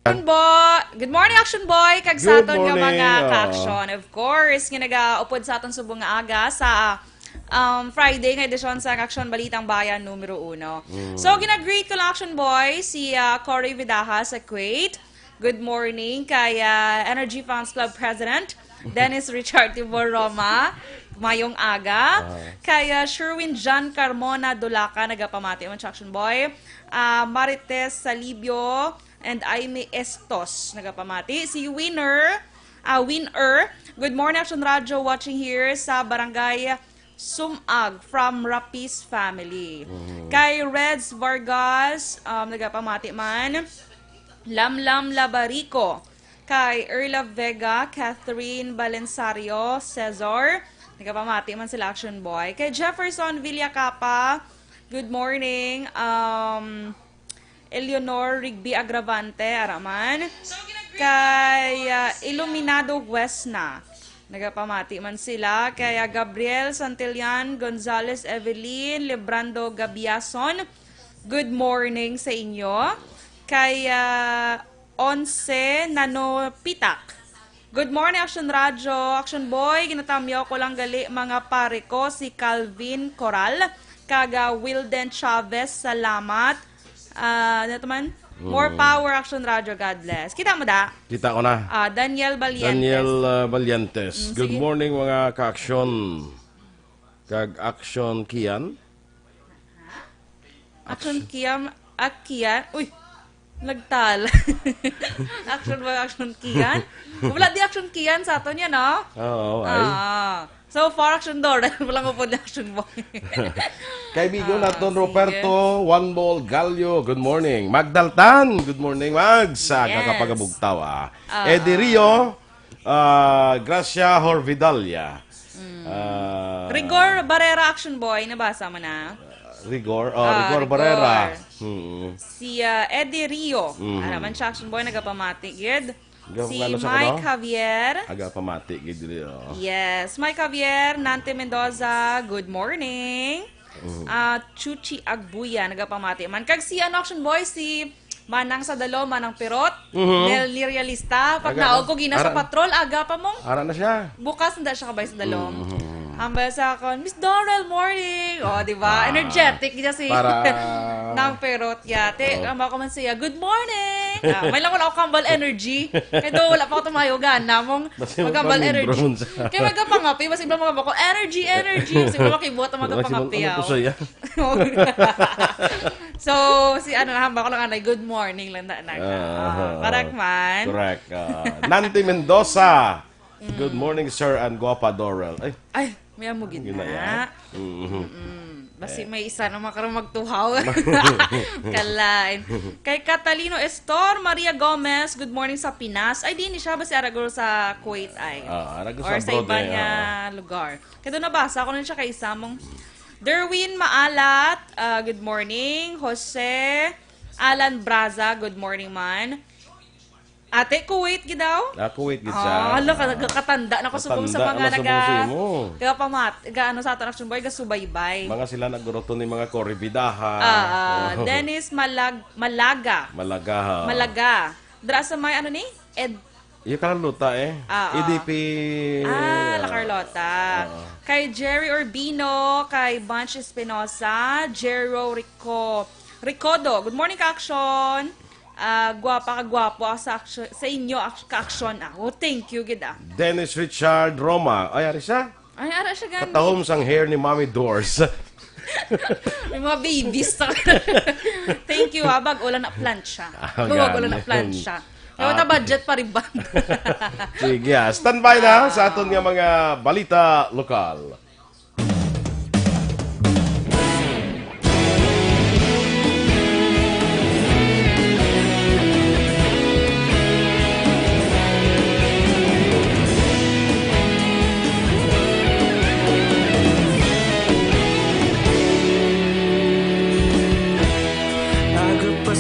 Good morning, Aksyon Boy! Kag sa aton nga mga morning, ka-aksyon. Of course, nga nag-upod sa aton subong nga aga sa Friday nga edisyon sa Aksyon Balitang Bayan Numero 1. So, ginag-greet ko lang, Aksyon Boy, si Cory Vidaha sa Kuwait. Good morning kay Energy Fans Club President Dennis Richard Tibor Roma. Mayong aga. Kay Sherwin John Carmona Dulaca, nagapamati man sa Aksyon Boy. Marites Salibio and Aime Estos, nagapamati. Si Winner, good morning Aksyon Radio, watching here sa Barangay Sumag from Rapis family. Kay Reds Vargas, nagapamati man. Lamlam Labarico. Kay Erla Vega, Catherine Balensario, Cesar, nagapamati man sila Aksyon Boy. Kay Jefferson Villacapa, good morning. Eleanor Rigby Agravante, araman. Kay Iluminado Wesna, nagapamati man sila. Kay Gabriel Santillan Gonzales Evelyn Lebrando Gabiason, good morning sa inyo. Kay Once Nano Pitak, good morning Aksyon Radio, Aksyon Boy, ginatamyaw ko lang gali mga pare ko, si Calvin Coral, kaga Wilden Chavez, salamat. Ano man? More power, Aksyon Radio, God bless. Kita mo da? Kita ko na. Daniel Valientes. Valientes. Good Sige. morning mga ka-aksyon. Kag-aksyon Kian. Aksyon Kian. Uy, nagtal. Aksyon ba, Aksyon Kian? Wala di Aksyon Kian sa ato niya, no? Oo, ay. So far, Aksyon Dorel. Walang upod na Aksyon Boy. Kaibigan natin Roberto, One Ball Gallo, good morning. Magdaltan, good morning, Mags. Yes. Kakapagabugtaw, Eddie Rio, Gracia Horvidalia. Rigor Barrera, Aksyon Boy. Nabasa mo na? Rigor Barrera. Si Eddie Rio. Ano man siya, Aksyon Boy, nagapamati. Good. Si Mike Javier. Aga pamati, gid. Yes, Mike Javier, Nante Mendoza, good morning. Chuchi Agbuya, nagapamati man. Kag si Aksyon Boy, si Manang sa Dalo, Manang Pirot, Nel Nirialista, pag naog ko gina sa patrol, aga pa mong. Ara na siya. Bukas na siya kabay sa Dalo. Ambay sa akon, Miss Dorel, morning! O, diba? Energetic niya si Nang Pirot yate. Amba ko man siya, good morning! May lang ko na ako kambal energy. Kaya do, wala pa ako tumayogan. Namong magkambal energy. Kaya magapangapi, mas ibang mga bako, energy! Kasi wala makibuhat ang magapangapi. So, si hamba ko lang anay, good morning lang na. Correct man. Correct. Nante Mendoza. Good morning, sir, and guapa Dorel. Ay, may amugin na. Basi may isa na makarang magtuhaw. Kalain. Kay Catalino Estor, Maria Gomez, good morning sa Pinas. Ay, di ni siya ba si Aragoro sa Kuwait ay? Or sa iba niya lugar. Kaya doon nabasa ko na siya kay Samong. Derwin Maalat, good morning. Jose Alan Braza, good morning man. Ate, Kuwait gidaw? Kuwait gid siya. Hala, katanda na kasubong sa mga ano sa aton Aksyon Boy, gasubaybay. Mga sila nagguroto ni mga Koribidaha. Dennis Malaga. Dra sa may ano ni? Yung Carlota EDP. La Carlota. Kay Jerry Urbino, kay Bunch Espinosa, Jero Ricodo. Good morning, ka-aksyon. Gwapa sa inyo ka-aksyon. Thank you, gida. Dennis Richard Roma. Ay, ari siya? Ay, ara siya gani. Katahom sang hair ni Mommy Doors. May mga babies. Thank you, bag ulan na plancha. Kaya budget pa rin ba? Sige, standby na sa aton nga mga balita lokal.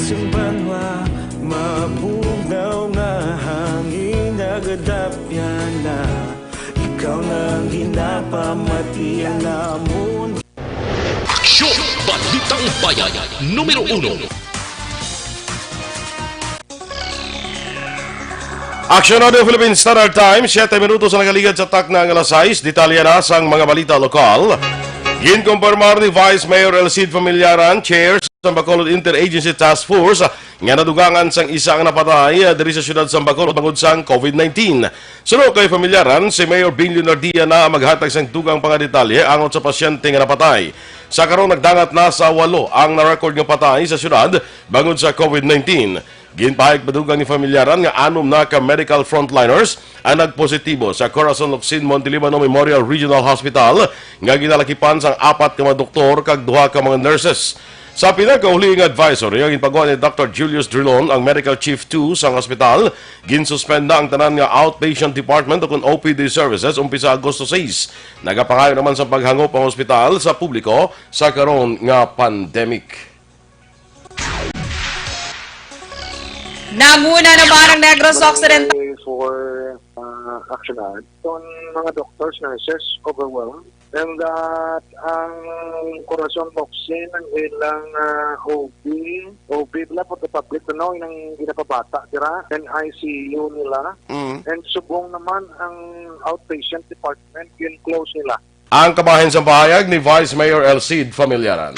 Yung banwa, mabugaw na hangin, nagadapya na. Ikaw nang ginapamati ang namon. Aksyon! Balitang Bayan, numero 1. Aksyon Radio Philippines Standard Time, 7 minutos na nagaligad sa tak ng alas 6. Detalye na sang mga balita lokal. Ginkumpirmar ni Vice Mayor Elcid Familiaran, Chair sa Bacolod Interagency Task Force, nga nadugangan sang isang napatay diri sa siyudad sa Bacolod bangod sang COVID-19. Sunod kay Familiaran, si Mayor Bing Leonardia na maghatag sang dugang mga detalye angon sa pasyente nga napatay. Sa karon nagdangat na sa 8 ang na-record nga patay sa siyudad bangod sa COVID-19. Ginpahayag padugang ni Familiaran nga 6 na ka-medical frontliners ang nagpositibo sa Corazon Locsin Montelibano Memorial Regional Hospital nga ginalakipan sang 4 ka mga doktor kag 2 ka mga nurses. Sa pinakahuling advisory, ang ginpagawa ni Dr. Julius Drilon, ang Medical Chief 2 sa hospital, ginsuspend na ang tanan nga outpatient department o kung OPD services umpisa Agosto 6. Nagapangayo naman sa paghangop ang hospital sa publiko sa karon nga pandemic. Nanguna naman ang Negros Occidental. For Aksyon, so mga doctors, nurses, overwhelmed. And that ang Corazon Locsin, ang ilang OB nila for the public to know, yung ginapabata, tira, and ICU nila. And subong naman ang outpatient department, yun close nila. Ang kabahin sa pahayag ni Vice Mayor Elcid Familiaran.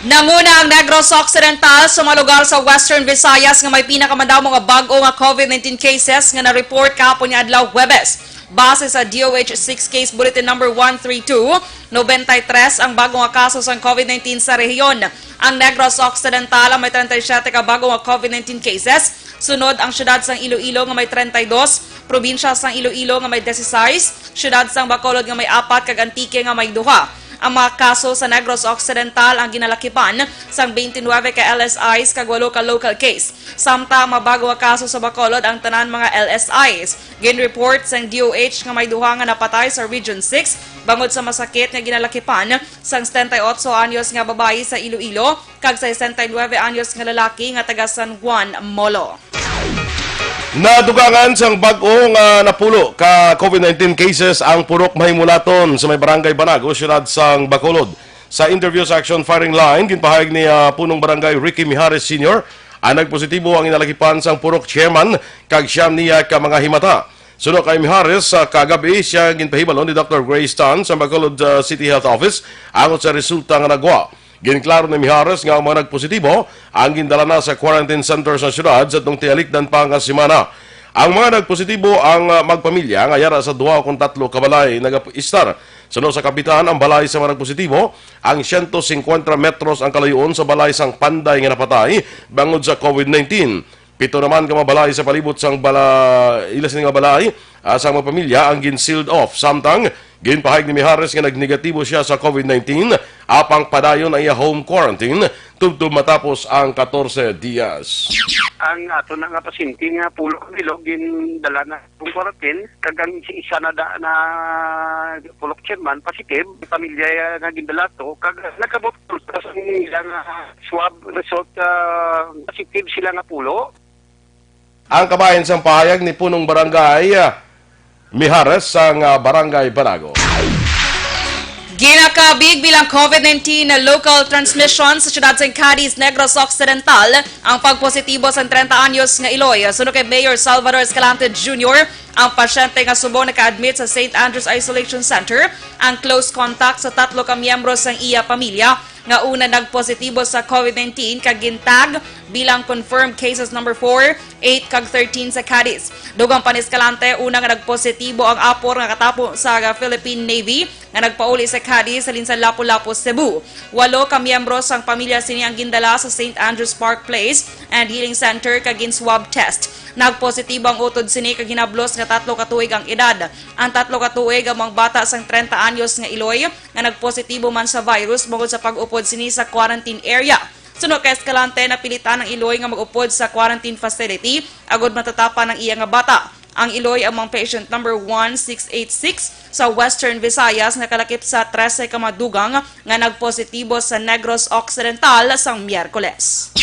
Nanguna ang Negros Occidental sa mga lugar sa Western Visayas nga may pinakamandaw mga bago nga COVID-19 cases nga na-report kahapon nga adlaw Huwebes. Base sa DOH 6 Case Bulletin number 132, 93 ang bago nga kaso sa COVID-19 sa rehiyon. Ang Negros Occidental may 37 ka bago nga COVID-19 cases. Sunod ang syudad sang Iloilo nga may 32, probinsya sang Iloilo nga may 16, syudad sang Bacolod nga may 4 kag Antique nga may 2. Ang mga kaso sa Negros Occidental ang ginalakipan sang 29 ka LSIs kag 8 ka local case. Samtang mabago nga kaso sa Bacolod ang tanan mga LSIs. Gin-report sang DOH nga may 2 nga napatay sa Region 6 bangod sa masakit nga ginalakipan sang 78 anyos nga babayi sa Iloilo kag 69 anyos nga lalaki nga taga San Juan, Molo. Nadugangan sang bag-o nga napulo ka COVID-19 cases ang purok mahimulaton sa may barangay Banago, siyudad sang Bacolod. Sa interview sa Aksyon Firing Line, ginpahayag ni punong barangay Ricky Mijares Sr. ang nagpositibo ang inalakipan sang purok chairman kag siyam niya ka mga himata. Sunod kay Mijares, kagabi siya ginpahibalon ni Dr. Grace Tan sa Bacolod City Health Office angon sa resulta nga nagwa. Ginklaro ni Mijares nga ang mga nagpositibo ang gindala na sa quarantine center sa syudad sa itong tialikdan pa nga simana. Ang mga nagpositibo ang magpamilya nga yara sa 2 o 3 kabalay nag-istar. Sunod sa kapitan ang balay sa mga nagpositibo, ang 150 metros ang kalayon sa balay sang Panday nga napatay bangod sa COVID-19. 7 naman ka mabalay sa palibot sang ilas nga balay sa mga pamilya ang gin-sealed off. Samtang ginpahayag ni Mijares nga nagnegatibo siya sa COVID-19 apang padayon ang iya home quarantine tubtub matapos ang 14 dias. Ang ato na nga pasyente nga pulo nilo gindala na kung quarantine kagang isa na na pulok chairman positive pamilya nga gindala to kag nakabot sa ilang swab result positive sila nga pulo. Ang kabahin sa pahayag ni punong barangay Mijares sang barangay Banago. Ginakabig bilang COVID-19 na local transmission sa siyudad ng Cadiz, Negros Occidental ang pagpositibo sa 30 anyos nga Iloy. Sunod kay Mayor Salvador Escalante Jr., ang pasyente nga subong naka-admit sa St. Andrews Isolation Center ang close contact sa 3 ka miyembro sa iya pamilya nga una nagpositibo sa COVID-19 kag gintag bilang confirmed cases number 4, 8 kag 13 sa Cadiz. Dugang pa ni Escalante, una nga nagpositibo ang apor nga katapo sa Philippine Navy nga nagpauli sa Cadiz sa Linsan Lapu-Lapu, Cebu. 8 ka miyembro sang pamilya sini ang gindala sa St. Andrews Park Place and Healing Center kag swab test. Nagpositibo ang utod sini kag hinablos nga 3 ka tuig ang edad. Ang 3 ka tuig ang mga bata sang 30 anyos nga Iloy nga nagpositibo man sa virus bangod sa pag-upod sini sa quarantine area. Sunod kay Escalante, napilitan ng Iloy nga mag-upod sa quarantine facility agod matatapan ng iya nga bata. Ang Iloy among patient number 1686 sa Western Visayas na kalakip sa 13 ka madugang nga nagpositibo sa Negros Occidental sang Miyerkules.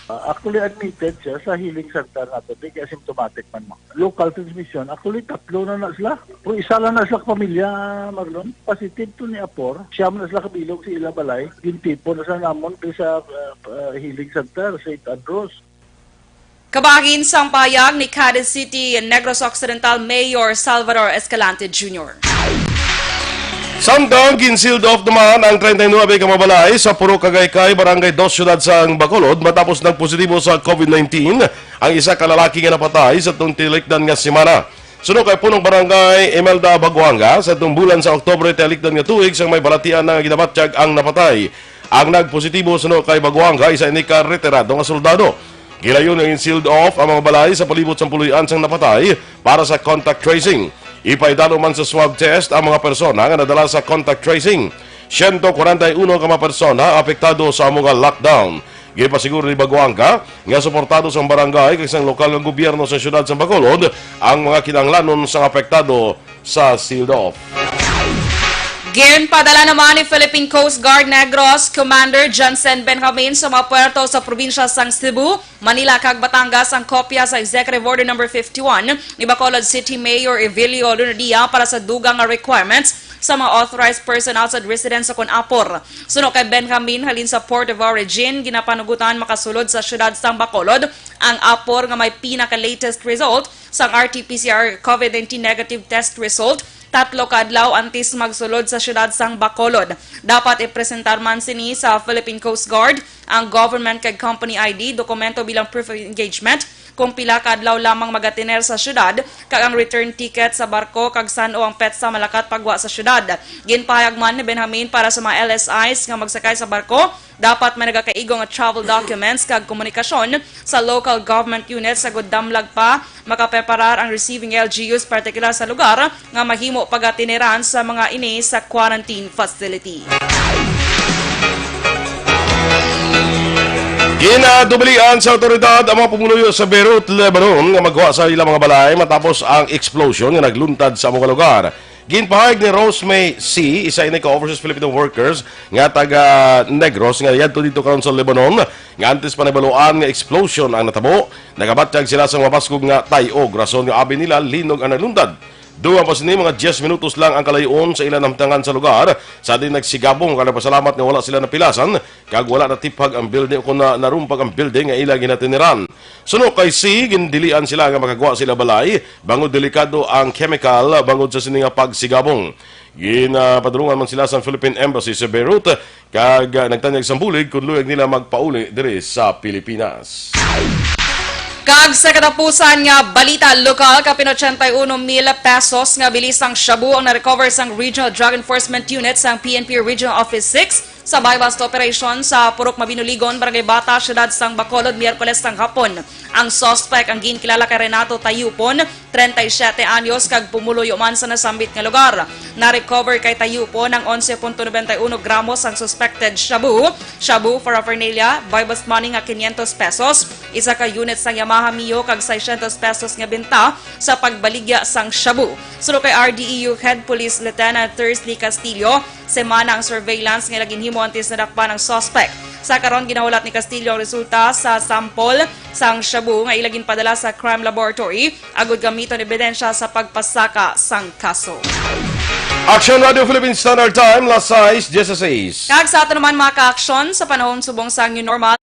Actually admitted siya sa healing center nato, di asymptomatic man mo. Local transmission, actually 3 na sila. Kung isa lang na sila pamilya, Marlon, positive to ni Apor, siyam na sila kabilog sa ila balay, gintipo na sa namon sa healing center, St. Andrews. Kabagin sang payag ni Cadiz City Negros Occidental Mayor Salvador Escalante Jr. Samtang ginsealed off naman ang 39 kamabalay sa Purok Cagaykay, Barangay 2, Syudad sang Bacolod matapos ng positibo sa COVID-19 ang isa ka lalaki nga napatay sa itong tilikdan nga simana. Suno kay punong barangay Imelda Baguanga sa itong bulan sa Oktobre tilikdan nga tuig sang may balatian na ginabatsyag ang napatay. Ang nagpositibo suno kay Baguanga isa ini ka retirado nga soldado. Gilayon ang sealed off ang mga balay sa palibot sa puluyan sang napatay para sa contact tracing. Ipaidalo man sa swab test ang mga persona nga nadala sa contact tracing. 141 ka mga persona apektado sa mga lockdown. Gipasiguro ni Baguanga nga suportado sa barangay kay isang lokal ng gobyerno sa siyudad sa Bacolod ang mga kinahanglanon sa apektado sa sealed off. Ginpadala naman ni Philippine Coast Guard Negros Commander Johnson Benjamin sa mga puerto sa probinsya sang Cebu, Manila kag Batangas ang kopya sa Executive Order No. 51 ni Bacolod City Mayor Evilio Lunadia para sa dugang nga requirements sa mga authorized person outside residence sa Kunapor. Suno kay Benjamin halin sa Port of Origin, ginapanugutan makasulod sa siyudad sang Bacolod ang Apor nga may pinaka-latest result sa RT-PCR COVID-19 negative test result 3 kadlaw antes magsulod sa siyudad sang Bacolod. Dapat ipresentar man sini sa Philippine Coast Guard ang government kag company ID, dokumento bilang proof of engagement, kung pila kadlaw lamang magatiner sa syudad, kag ang return ticket sa barko kag sano ang petsa malakat pagwa sa syudad. Ginpahayag man ni Benjamin para sa mga LSIs nga magsakay sa barko, dapat may nagakaigo nga travel documents kag komunikasyon sa local government units sa damlag pa makapreparar ang receiving LGUs partikular sa lugar nga mahimo pagatiniran sa mga ini sa quarantine facility. Ginadublian sa otoridad ang mga pumunuyo sa Beirut, Lebanon nga magwa sa ilang mga balay matapos ang explosion nga nagluntad sa mga lugar. Ginpahayag ni Rosemay C., isa ini ka overseas Filipino workers nga taga Negros nga yadto dito karon sa Lebanon nga antes pa nabaluan nga explosion ang natabo. Nagabatyag sila sa mga paskog nga tayog rason nga abi nila linog ang nagluntad. Duwa pa sini mga 10 minutos lang ang kalayon sa ilang namtangan sa lugar. Sa din nagsigabong kada pasalamat nga wala sila napilasan kag wala natiphag ang building kung narumpag ang building nga ila ginatiniran. Suno kay si gindilian sila nga makagwa sila balay bangod delikado ang chemical bangod sa sini nga pagsigabong. Ginapadulungan man sila sa Philippine Embassy sa Beirut kag nagtanyag sa bulig kung luyag nila magpauli diri sa Pilipinas. Kag sa katapusan nga balita lokal, kapin 81,000 pesos nga bilis ang shabu ang na-recover sang Regional Drug Enforcement Unit sang PNP Regional Office 6 sa bypass operation sa Purok Mabinuligon, Barangay Bata, Siyudad sang Bacolod, Miyerkules sang hapon. Ang suspect ang ginkilala kay Renato Tayupon, 37 anyos, kag pumuluyo man sa nasambit nga lugar. Na-recover kay Tayupon ang 11.91 gramos ang suspected shabu. Shabu for paraphernalia, bypass money nga 500 pesos, isa ka unit sang Yamaha Mio kag 600 pesos nga benta sa pagbaligya sang shabu. Sulo kay RDEU Head Police Lieutenant Thursday Castillo, semana ang surveillance nga laginhimo antes na dakpa ng suspect. Sa karon ginahulat ni Castillo ang resulta sa sample sang shabu nga ilagin padala sa crime laboratory agud gamiton ebidensya sa pagpasaka sang kaso. Aksyon Radio Philippines Standard Time, last size 16. Kag sa ato naman mga ka-aksyon sa panahon subong sang new normal.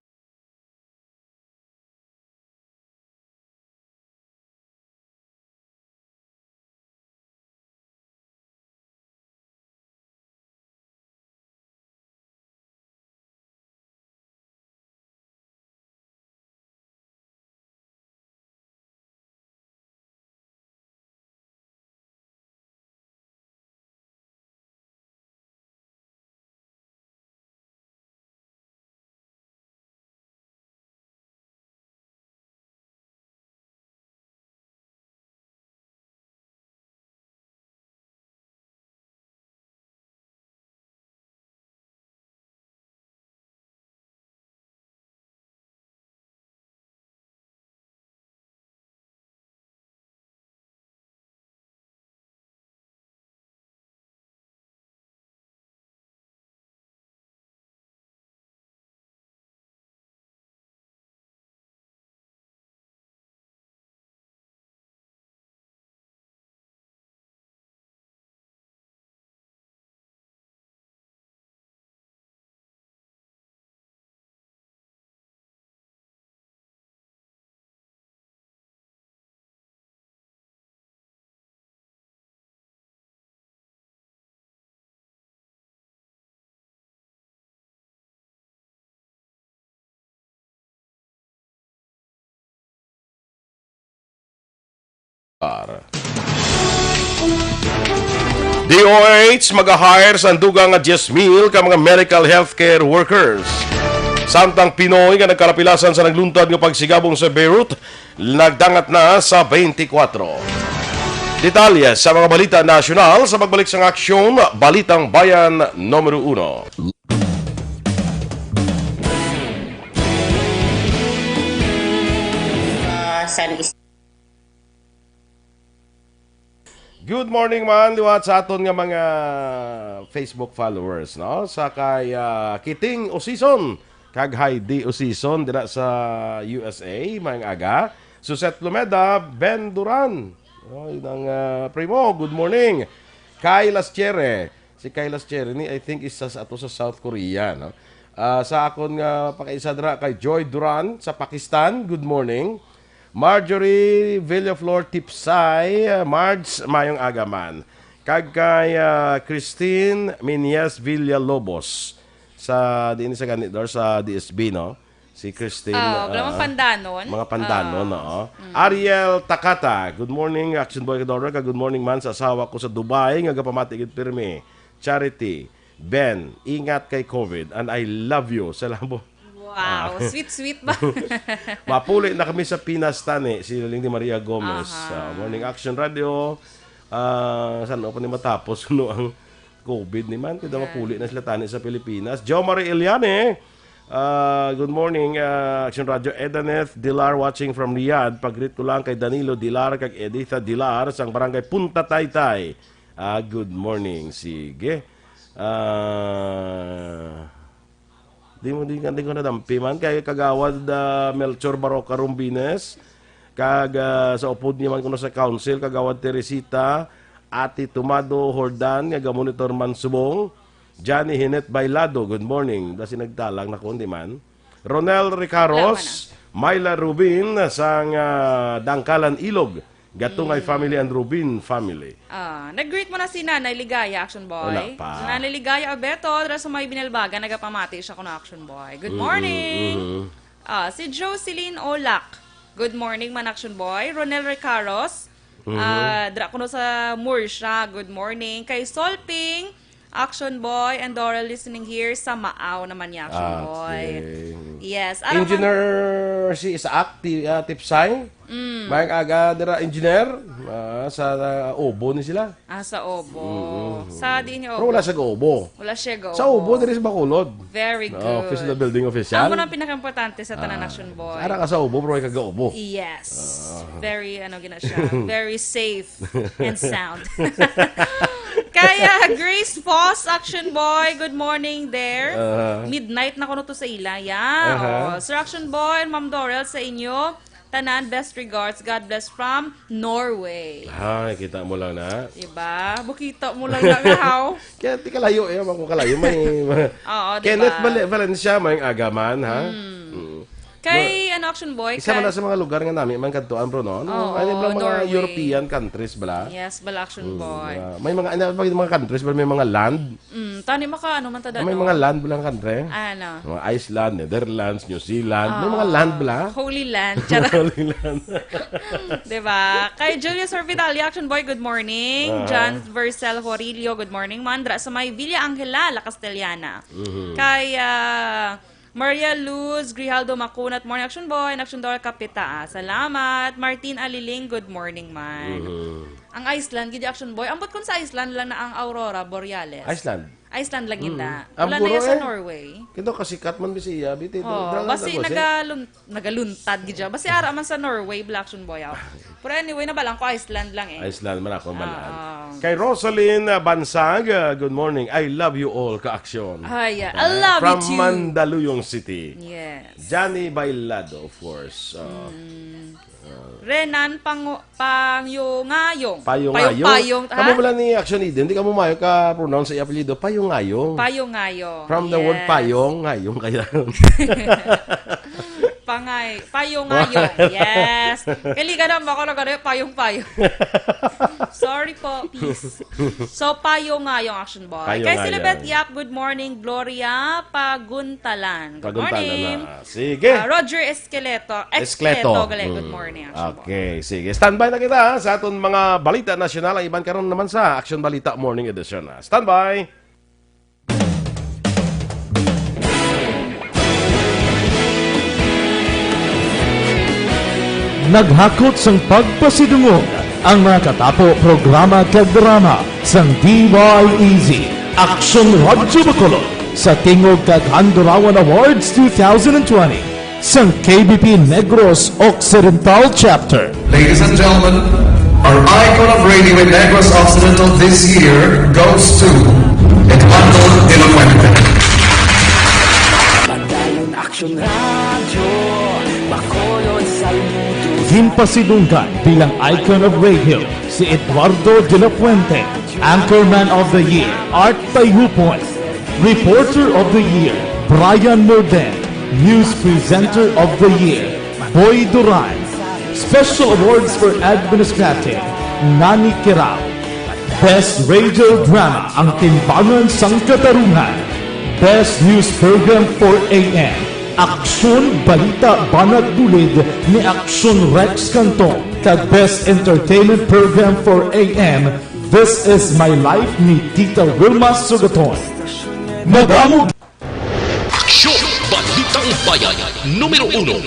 DOH mag-hire sa dugang nga 10,000 ka mga medical healthcare workers. Samtang Pinoy nga nagkalapilasan sa nagluntad ng pagsigabong sa Beirut, nagdangat na sa 24. Detalye sa mga balita nasyonal sa pagbalik sa aksyon, Balitang Bayan Numero 1. Good morning man, liwat sa aton nga mga Facebook followers, no? Sa kay Kiting Osison, kag Heidi Osison dira sa USA, mga aga. Suset Plumeda, Ben Duran. Oh, ang primo, good morning. Kay Laschiere. Si Kay Laschiere ni I think is sa South Korea, no? Sa akon nga pakaisa dira kay Joy Duran sa Pakistan, good morning. Marjorie Villaflor Tipsay, Marge mayong agaman. Kag kay Christine Minias Villalobos sa din sa ganidor sa DSB, no? Si Christine mga pandanon. Mga pandanon, no? Ariel Takata, good morning Aksyon Boy Dorel, kag good morning man sa asawa ko sa Dubai nga gapamati gid pirmi. Charity, Ben, ingat kay COVID and I love you. Salamat. Wow, sweet ba? Mapuli na kami sa Pinas tani, si Lindy Maria Gomez. Morning Action Radio. Saan pa ni matapos no ang COVID ni man, kada mapuli na sila tani sa Pilipinas. Jo Marie Eliane. Good morning Action Radio. Edaneth Dilar watching from Riyadh. Pag-greet ko lang kay Danilo Dilar kag Editha Dilar sang barangay Punta Taytay. Good morning. Sige. Di ko nadampi man kay kagawad Melchor Baroca Rumbines kag sa upod niya man kuno sa council kagawad Teresita Ati Tumado Hordan nga monitor man subong Johnny Hinet Bailado, good morning dasi nagtalang na kundi man Ronel Ricaros Myla Rubin sang Dangkalan Ilog Gatungay family and Rubin family. Nag-greet mo na si Nanay Ligaya, Action Boy. Wala pa. Nanay Ligaya Abeto, dara sa may binalbaga, nagapamati siya ko na Action Boy. Good morning! Si Jocelyn Olak, good morning man Action Boy. Ronel Ricaros, dara ko sa Mursha, good morning. Kay Solping, Action Boy, and Dorel listening here sa Maaw naman niya, Action Boy. Yes. Engineer si Isaac Tipsay. Mayang aga dira engineer sa Obo ni sila. Sa Obo. Sa di niya Pero Obo. wala sa Obo. Wala siya go. Sa Obo diri sa Bacolod. Very good. Office of the building official. Ang pinaka-importante sa tanan Action Boy. Ara ka sa Obo pero kaga Obo. Yes. Very, gina siya. Very safe and sound. Kaya, Grace Foss, Action Boy, good morning there. Midnight na ko to sa ila. Sir Action Boy and Ma'am Dorel sa inyo. Tanan, best regards. God bless from Norway. Ay, kita mo lang na. Diba? Bukito mo lang na how. Kaya di kalayo eh, kung kalayo may Oo, diba? Kenneth Valencia may agaman ha. Kay Action Boy. Isa man na sa mga lugar nga namin man kadtuan bro no. Ano ba mga Norway. European countries bala? Yes, bala Action Boy. May mga countries bala may mga land. Tani maka ano man tada. May mga land bala country. Ano? Mga Iceland, Netherlands, New Zealand, may mga land bala. Holy Land. Charot. Holy land. Diba? Kay Julius Orvidali, Action Boy, good morning. John Vercel Jorillo, good morning. Mandra sa may Villa Angela, La Castellana. Kay Maria Luz Grijaldo Macunat, morning Action Boy, and Action Dora Kapita. Salamat. Martin Aliling, good morning man. Ang Iceland, gidi Action Boy. Ambot kun sa Iceland lang na ang Aurora Borealis. Iceland lang yun na. Wala na yan sa Norway. Kito kasikat man bisiya biti. Basi nagaluntad gidya. Basi ara man sa Norway, Black Action Boy. Pero anyway, nabalang ko Iceland lang eh. Iceland man ako balaan. Kay Rosalyn Bansag, good morning. I love you all ka-aksyon. I love you From too. Mandaluyong City. Yes. Johnny Bailado, of course. Renan Pangyungayong. Payungayong. Kamu pala ni Action Eden, hindi ka mo mayo ka pronounce sa apelyido. Payungayong. Payungayong. From the word payong, ngayong kaya. Payong-ayong. Yes. Kali ka na, baka na gano'n, payong-payong. Sorry po, peace. So, payong-ayong, Action Boy. Kay Payong-ayong. Silibet Yap, good morning. Gloria Paguntalan. Good morning. Na. Sige. Roger Esqueleto. Good morning, Action Boy. Okay, sige. Standby na kita sa aton mga balita nasyonal. Ang iban karon naman sa Action Balita Morning Edition. Standby. Naghakot sang pagpasidungog ang mga katapo programa kag drama sang DYEZ Aksyon Radyo Bacolod sa Tingog kag Handurawan Awards 2020 sang KBP Negros Occidental Chapter. Ladies and gentlemen, our icon of radio in Negros Occidental this year goes to Eduardo de la Fuente. Padayon Aksyon Radio, Bacolod Saludo. Himpasidunggan bilang icon of radio si Eduardo de la Fuente, Anchorman of the Year, Art Tayhupon, Reporter of the Year, Brian Morden, News Presenter of the Year, Boy Duran, Special Awards for Administrative, Nani Kirao, Best Radio Drama, Ang Timbangan sang Katarungan, Best News Program for AM, Aksyon Balita Banat Bulid ni Aksyon Rex Cantong, kag Best Entertainment Program for AM, This Is My Life ni Tita Wilma Sugaton. Madamo Aksyon Balitang Bayan Numero 1.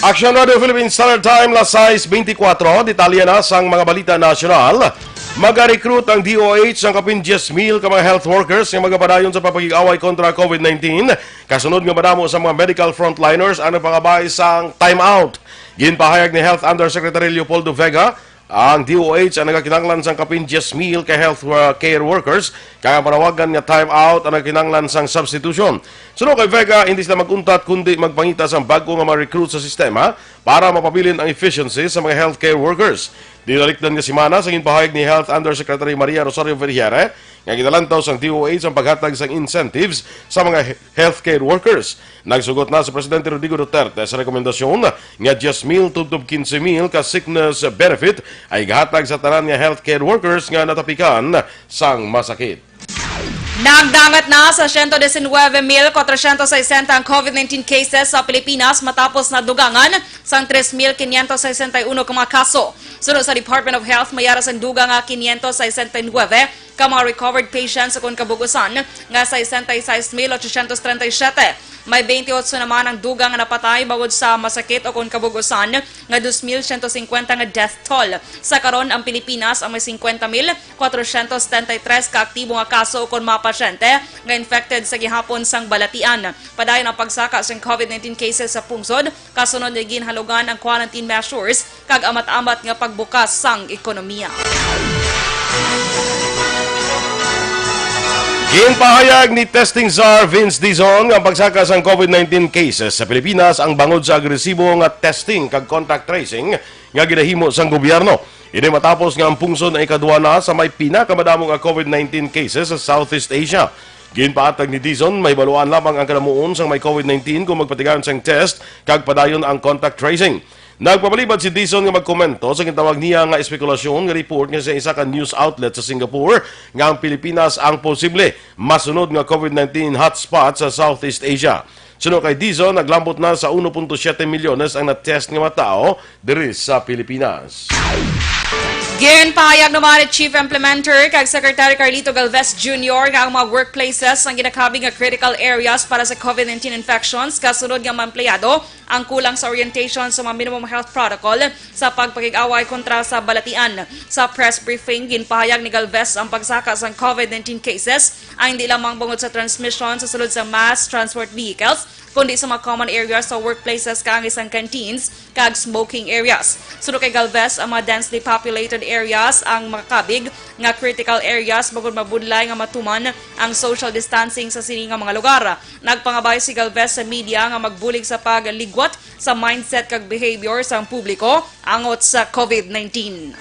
Action Radio Philippines Standard Time, las 6:24. Detalye na sang mga balita nasyonal. Mag-recruit ang DOH ng kapin 10,000 ka mga health workers ng mga padayon sa papag-away kontra COVID-19. Kasunod nga madamo sa mga medical frontliners ang pangabay sang time-out. Ginpahayag ni Health Undersecretary Leopoldo Vega, ang DOH ang nagakinanglan sang kapin 10,000 ka health care workers kaya panawagan nga time-out ang nagakinanglan sang substitution. Suno kay Vega, hindi sila maguntat kundi magpangita sang bago nga ma-recruit sa sistema para mapabilin ang efficiency sa mga healthcare workers. Dinalikdan nga simana sa ginpahayag ni Health Undersecretary Maria Rosario Vergere nga gidalantaw sang DOH ang paghatag sang incentives sa mga healthcare workers. Nagsugot na sa Presidente Rodrigo Duterte sa rekomendasyon nga 10,000 tubtob 15,000 ka sickness benefit ay gahatag sa tanan nga healthcare workers nga natapikan sang masakit. Nagdangat na sa 119,460 ang COVID-19 cases sa Pilipinas matapos na dugangan sang 3,561 ka mga kaso. Sunod sa Department of Health, mayaras ang dugang nga 569 ka mga recovered patients sa kung kabugusan nga 66,837. May 28 naman ang dugang nga napatay bawod sa masakit o kung kabugusan nga 2,150 nga death toll. Sa karon ang Pilipinas ang may 50,473 ka aktibo nga kaso o kung mga pasyente nga infected sa gihapon sang balatian. Padayon ang pagsaka sang COVID-19 cases sa pungsod, kasunod na ginhalugan ang quarantine measures kag amat-amat nga pagbukas sang ekonomiya. Ginpahayag ni Testing Czar Vince Dizon ang pagsaka sang COVID-19 cases sa Pilipinas ang bangod sa agresibo nga testing kag contact tracing nga ginahimo sang gobyerno. Ini matapos nga ang pungsod ay kaduana sa may pinakamadamo nga COVID-19 cases sa Southeast Asia. Ginpaatag ni Dizon, may baluan lamang ang kanamuon sang may COVID-19 kung magpatigaan sang test kag padayon ang contact tracing. Nagpapalibad si Dizon nga magkomento sa gitawag niya nga espekulasyon nga report nga sa isa ka news outlet sa Singapore nga ang Pilipinas ang posible masunod nga COVID-19 hotspot sa Southeast Asia. Sunod kay Dizon, naglambot na sa 1.7 milyones ang na-test nga mga tao diri sa Pilipinas. Ginpahayag naman ni Chief Implementer kag Secretary Carlito Galvez Jr. nga ang mga workplaces ang ginakabing nga critical areas para sa COVID-19 infections kasunod nga mga empleyado ang kulang sa orientation sa mga minimum health protocol sa pagpakig-away kontra sa balatian. Sa press briefing, ginpahayag ni Galvez ang pagsaka sa COVID-19 cases ang hindi lamang bungod sa transmission sa sulod sa mass transport vehicles kundi sa mga common areas sa workplaces kang isang canteens kag smoking areas. Sunod kay Galvez, ang mga densely populated areas ang makakabig nga critical areas bagod mabudlay nga matuman ang social distancing sa sini nga mga lugar. Nagpangabay si Galvez sa media nga magbulig sa pagligwat sa mindset kag behavior sa publiko angot sa COVID-19.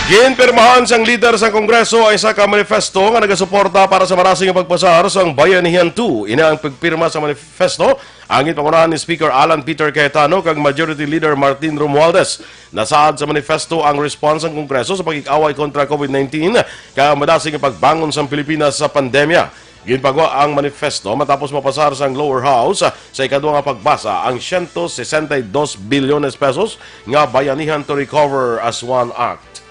Ginpirmahan sang leader sa Kongreso ay isa ka manifesto nga nagasuporta para sa marasing pagpasar sang Bayanihan 2. Ina ang pagpirma sa manifesto ang pangunahan ni Speaker Alan Peter Cayetano kag Majority Leader Martin Romualdez. Nasaad sa manifesto ang response ng Kongreso sa pagkikaway kontra COVID-19 kaya madasing pagbangon sa Pilipinas sa pandemya. Ginpagawa ang manifesto matapos mapasar sa lower house sa ikaduha nga pagbasa ang 162 bilyones pesos nga Bayanihan to Recover as One Act.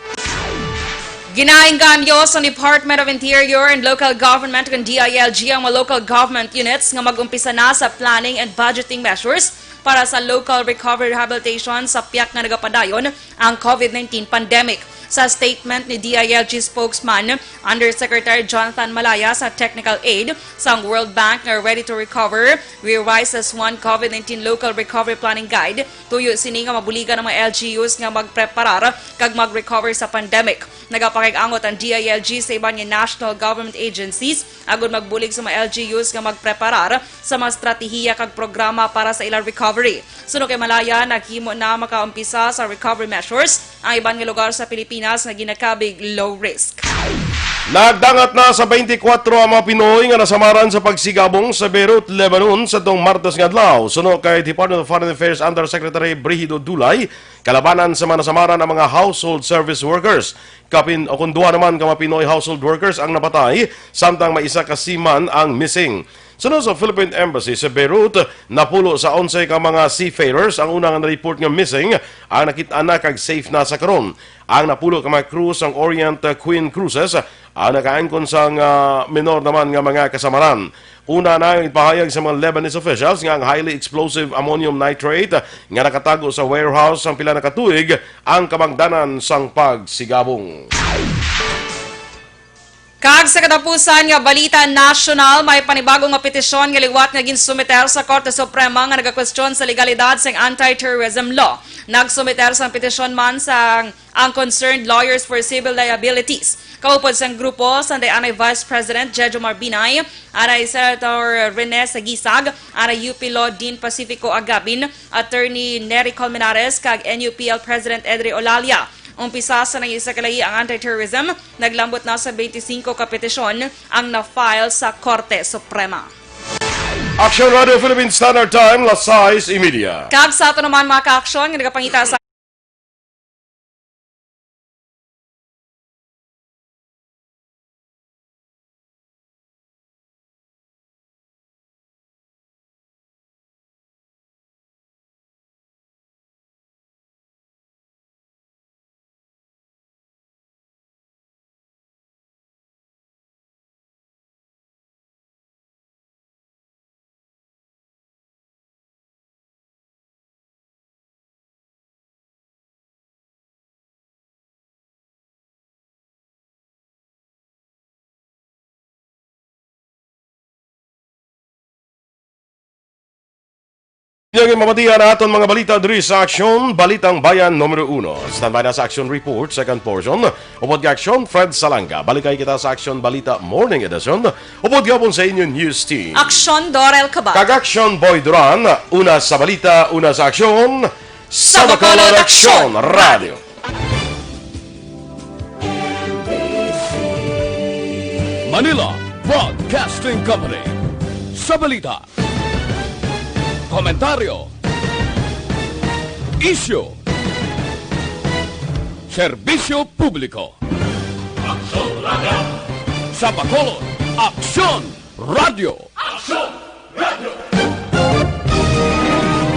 Ginainganyo sa Department of Interior and Local Government ng DILG ang mga local government units nga mag-umpisa na sa planning and budgeting measures para sa local recovery rehabilitation sa piyak nga nagapadayon ang COVID-19 pandemic. Sa statement ni DILG spokesman, Undersecretary Jonathan Malaya sa technical aid sa World Bank nga Ready to Recover, Re-Rise as One COVID-19 Local Recovery Planning Guide, tuyo sini nga mabuligan ng mga LGUs nga magpreparar kag mag-recover sa pandemic. Nagapakig-angot ang DILG sa iban nga national government agencies agud magbulig sa mga LGUs nga magpreparar sa mga stratehiya kag programa para sa ilang recovery. Suno kay Malaya, naghimo na makaumpisa sa recovery measures ang iban nga lugar sa Pilipinas na ginakabig low risk. Nagdangat na sa 24 ang mga Pinoy nga nasamaran sa pagsigabong sa Beirut, Lebanon sa tong Martes nga adlaw. Suno kay Department of Foreign Affairs Undersecretary Brigido Dulay, kalabanan sa mga nasamaran ang mga household service workers. Kapin o kung duha naman ka mga Pinoy household workers ang napatay, samtang may isa ka seaman ang missing. Sunod sa Philippine Embassy sa Beirut, napulo sa 11 ka mga seafarers ang unang na-report nga missing ang nakita na kag safe na sa karon. Ang napulo ka mga cruise ang Orient Queen Cruises ang nakaangkon sang minor naman nga mga kasamaran. Una na ang ipahayag sa mga Lebanese officials nga ang highly explosive ammonium nitrate nga nakatago sa warehouse ang pila na katuig ang kabangdanan sang pagsigabong. Kag sa katapusan nga balita national, may panibagong nga petisyon nga liwat nga ginsumiter sa Korte Suprema nga nagakwestiyon sa legalidad sa anti-terrorism law. Nagsumiter sa petisyon man sa ang Concerned Lawyers for Civil Liabilities. Kaupod sang grupo sa anay Vice President Jejo Marbinay, anay Senator Rene Sagisag, anay UP Law Dean Pacifico Agabin, Attorney Nery Colmenares, kag NUPL President Edre Olalia. Umpisa sa nang-isa kalay ang anti-terrorism, naglambot na sa 25 ka petisyon ang na-file sa Korte Suprema. Aksyon Radio Philippine Standard Time, las 6:30. Kag sa ito naman mga ka-aksyon, nga nagapangita sa Yung mabatiya na aton mga balita diri sa Aksyon, Balitang Bayan Numero 1. Standby na sa Aksyon Report, second portion. Upod ka Aksyon, Fred Salanga. Balikay kita sa Aksyon Balita Morning Edition. Upod ka po sa inyong news team. Aksyon Dorel Cabatu. Kag Aksyon Boy Duran, una sa balita, una sa Aksyon, sa Bacolod Aksyon Radio. Manila Broadcasting Company. Sa balita, komentaryo, isyu, serbisyo publiko. Aksyon Radio. Sa Bacolod, Aksyon Radio. Aksyon